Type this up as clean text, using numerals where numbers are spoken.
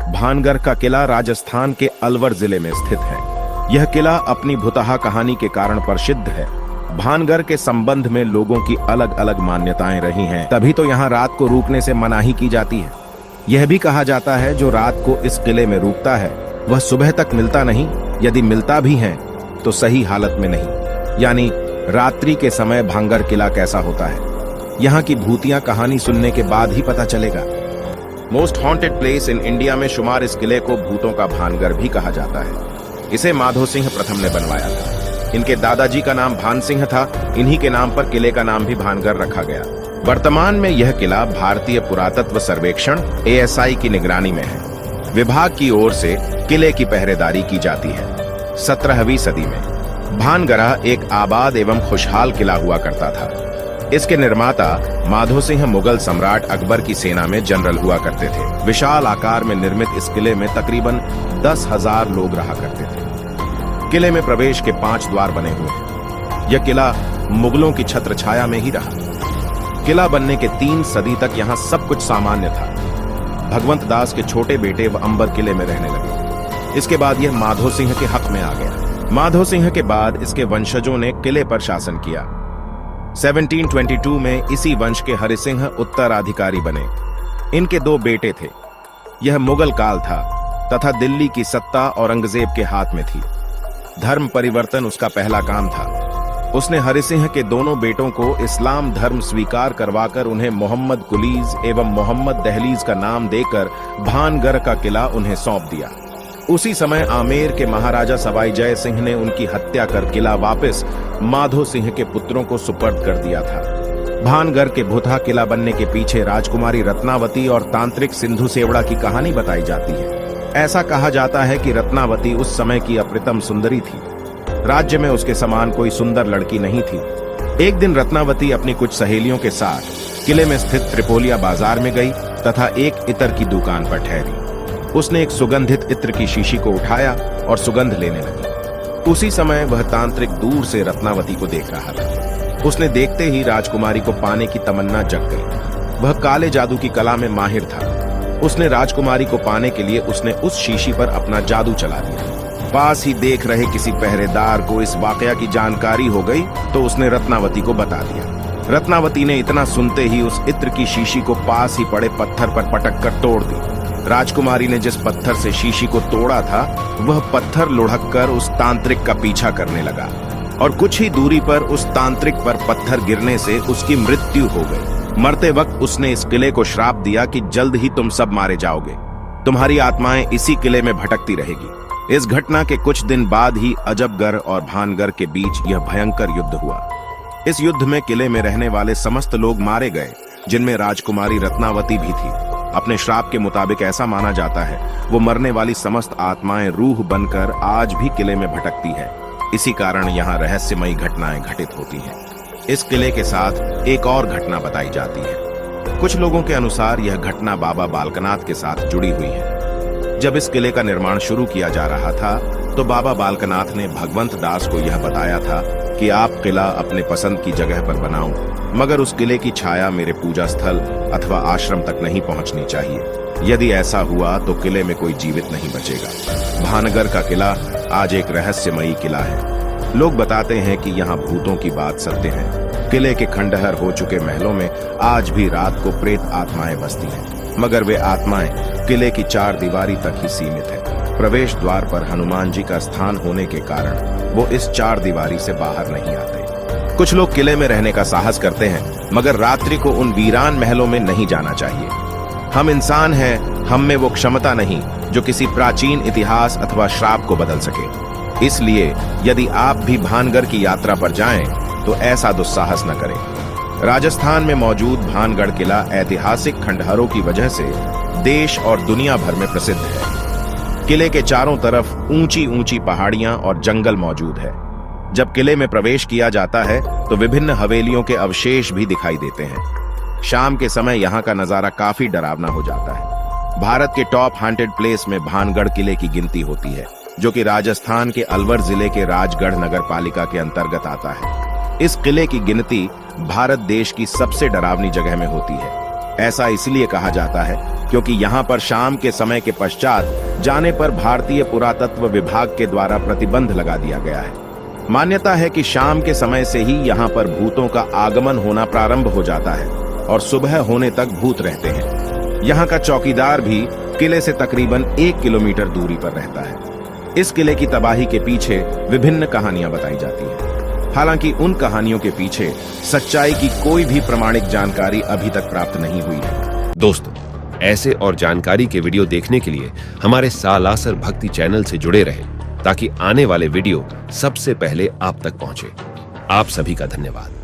भानगढ़ का किला राजस्थान के अलवर जिले में स्थित है। यह किला अपनी भुतहा कहानी के कारण प्रसिद्ध है। भानगढ़ के संबंध में लोगों की अलग अलग मान्यताएं रही हैं, तभी तो यहाँ रात को रुकने से मनाही की जाती है। यह भी कहा जाता है जो रात को इस किले में रुकता है वह सुबह तक मिलता नहीं, यदि मिलता भी है तो सही हालत में नहीं। यानी रात्रि के समय भानगढ़ किला कैसा होता है, यहाँ की भूतिया कहानी सुनने के बाद ही पता चलेगा। Most haunted place in India में शुमार इस किले को भूतों का भानगढ़ भी कहा जाता है। इसे माधो सिंह प्रथम ने बनवाया था। इनके दादाजी का नाम भान सिंह था। इन्हीं के नाम पर किले का नाम भी भानगढ़ रखा गया। वर्तमान में यह किला भारतीय पुरातत्व सर्वेक्षण ASI की निगरानी में है। विभाग की ओर से किले की पहरेदारी की जाती है। 17वीं सदी में भानगढ़ एक आबाद एवं खुशहाल किला हुआ करता था। इसके निर्माता माधो सिंह मुगल सम्राट अकबर की सेना में जनरल हुआ करते थे। विशाल आकार में निर्मित इस किले में तकरीबन 10,000 लोग रहा करते थे। किले में प्रवेश के 5 द्वार बने हुए हैं। यह किला मुगलों की छत्र छाया में ही रहा। किला बनने के 3 सदी तक यहाँ सब कुछ सामान्य था। भगवंत दास के छोटे बेटे व अंबर किले में रहने लगे। इसके बाद यह माधो सिंह के हक में आ गया। माधो सिंह के बाद इसके वंशजों ने किले पर शासन किया। 1722 में इसी वंश के हरि सिंह उत्तराधिकारी बने। इनके 2 बेटे थे। यह मुगल काल था तथा दिल्ली की सत्ता औरंगजेब के हाथ में थी। धर्म परिवर्तन उसका पहला काम था। उसने हरि सिंह के दोनों बेटों को इस्लाम धर्म स्वीकार करवाकर उन्हें मोहम्मद कुलीज एवं मोहम्मद दहलीज का नाम देकर भानगढ़ का किला उन्हें सौंप दिया। उसी समय आमेर के महाराजा सवाई जय सिंह ने उनकी हत्या कर किला वापस माधो सिंह के पुत्रों को सुपर्द कर दिया था। भानगढ़ के भुतहा किला बनने के पीछे राजकुमारी रत्नावती और तांत्रिक सिंधु सेवड़ा की कहानी बताई जाती है। ऐसा कहा जाता है कि रत्नावती उस समय की अप्रतिम सुंदरी थी। राज्य में उसके समान कोई सुंदर लड़की नहीं थी। एक दिन रत्नावती अपनी कुछ सहेलियों के साथ किले में स्थित त्रिपोलिया बाजार में गई तथा एक इत्र की दुकान पर ठहरी। उसने एक सुगंधित इत्र की शीशी को उठाया और सुगंध लेने लगी। उसी समय वह तांत्रिक दूर से रत्नावती को देख रहा था। उसने देखते ही राजकुमारी को पाने की तमन्ना जग गई। वह काले जादू की कला में माहिर था। उसने राजकुमारी को पाने के लिए उसने उस शीशी पर अपना जादू चला दिया। पास ही देख रहे किसी पहरेदार को इस वाकया की जानकारी हो गई तो उसने रत्नावती को बता दिया। रत्नावती ने इतना सुनते ही उस इत्र की शीशी को पास ही पड़े पत्थर पर पटक कर तोड़ दी। राजकुमारी ने जिस पत्थर से शीशी को तोड़ा था वह पत्थर लुढ़क कर उस तांत्रिक का पीछा करने लगा और कुछ ही दूरी पर उस तांत्रिक पर पत्थर गिरने से उसकी मृत्यु हो गई। मरते वक्त उसने इस किले को श्राप दिया कि जल्द ही तुम सब मारे जाओगे। तुम्हारी आत्माएं इसी किले में भटकती रहेगी। इस घटना के कुछ दिन बाद ही अजबगढ़ और भानगढ़ के बीच यह भयंकर युद्ध हुआ। इस युद्ध में किले में रहने वाले समस्त लोग मारे गए, जिनमें राजकुमारी रत्नावती भी थी। अपने श्राप के मुताबिक ऐसा माना जाता है वो मरने वाली समस्त आत्माएं रूह बनकर आज भी किले में भटकती है। इसी कारण यहाँ रहस्यमयी घटनाएं घटित होती हैं। इस किले के साथ एक और घटना बताई जाती है। कुछ लोगों के अनुसार यह घटना बाबा बालकनाथ के साथ जुड़ी हुई है। जब इस किले का निर्माण शुरू किया जा रहा था तो बाबा बालकनाथ ने भगवंत दास को यह बताया था कि आप किला अपने पसंद की जगह पर बनाओ, मगर उस किले की छाया मेरे पूजा स्थल अथवा आश्रम तक नहीं पहुंचनी चाहिए। यदि ऐसा हुआ तो किले में कोई जीवित नहीं बचेगा। भानगढ़ का किला आज एक रहस्यमयी किला है। लोग बताते हैं कि यहाँ भूतों की बात सत्य है। किले के खंडहर हो चुके महलों में आज भी रात को प्रेत आत्माएं बसती हैं, मगर वे आत्माएं किले की 4 दीवारी तक ही सीमित है। प्रवेश द्वार पर हनुमान जी का स्थान होने के कारण वो इस 4 दीवारी से बाहर नहीं आते। कुछ लोग किले में रहने का साहस करते हैं, मगर रात्रि को उन वीरान महलों में नहीं जाना चाहिए। हम इंसान हैं, हम में वो क्षमता नहीं जो किसी प्राचीन इतिहास अथवा श्राप को बदल सके। इसलिए यदि आप भी भानगढ़ की यात्रा पर जाएं तो ऐसा दुस्साहस न करें। राजस्थान में मौजूद भानगढ़ किला ऐतिहासिक खंडहरों की वजह से देश और दुनिया भर में प्रसिद्ध है। किले के चारों तरफ ऊंची ऊंची पहाड़ियां और जंगल मौजूद है। जब किले में प्रवेश किया जाता है तो विभिन्न हवेलियों के अवशेष भी दिखाई देते हैं। शाम के समय यहाँ का नजारा काफी डरावना हो जाता है। भारत के टॉप हॉन्टेड प्लेस में भानगढ़ किले की गिनती होती है, जो कि राजस्थान के अलवर जिले के राजगढ़ नगर पालिका के अंतर्गत आता है। इस किले की गिनती भारत देश की सबसे डरावनी जगह में होती है। ऐसा इसलिए कहा जाता है क्योंकि यहाँ पर शाम के समय के पश्चात जाने पर भारतीय पुरातत्व विभाग के द्वारा प्रतिबंध लगा दिया गया है। मान्यता है कि शाम के समय से ही यहाँ पर भूतों का आगमन होना प्रारंभ हो जाता है और सुबह होने तक भूत रहते हैं। यहाँ का चौकीदार भी किले से तकरीबन 1 किलोमीटर दूरी पर रहता है। इस किले की तबाही के पीछे विभिन्न कहानियां बताई जाती हैं। हालांकि उन कहानियों के पीछे सच्चाई की कोई भी प्रमाणिक जानकारी अभी तक प्राप्त नहीं हुई है। दोस्तों, ऐसे और जानकारी के वीडियो देखने के लिए हमारे सालासर भक्ति चैनल से जुड़े रहें, ताकि आने वाले वीडियो सबसे पहले आप तक पहुंचे। आप सभी का धन्यवाद।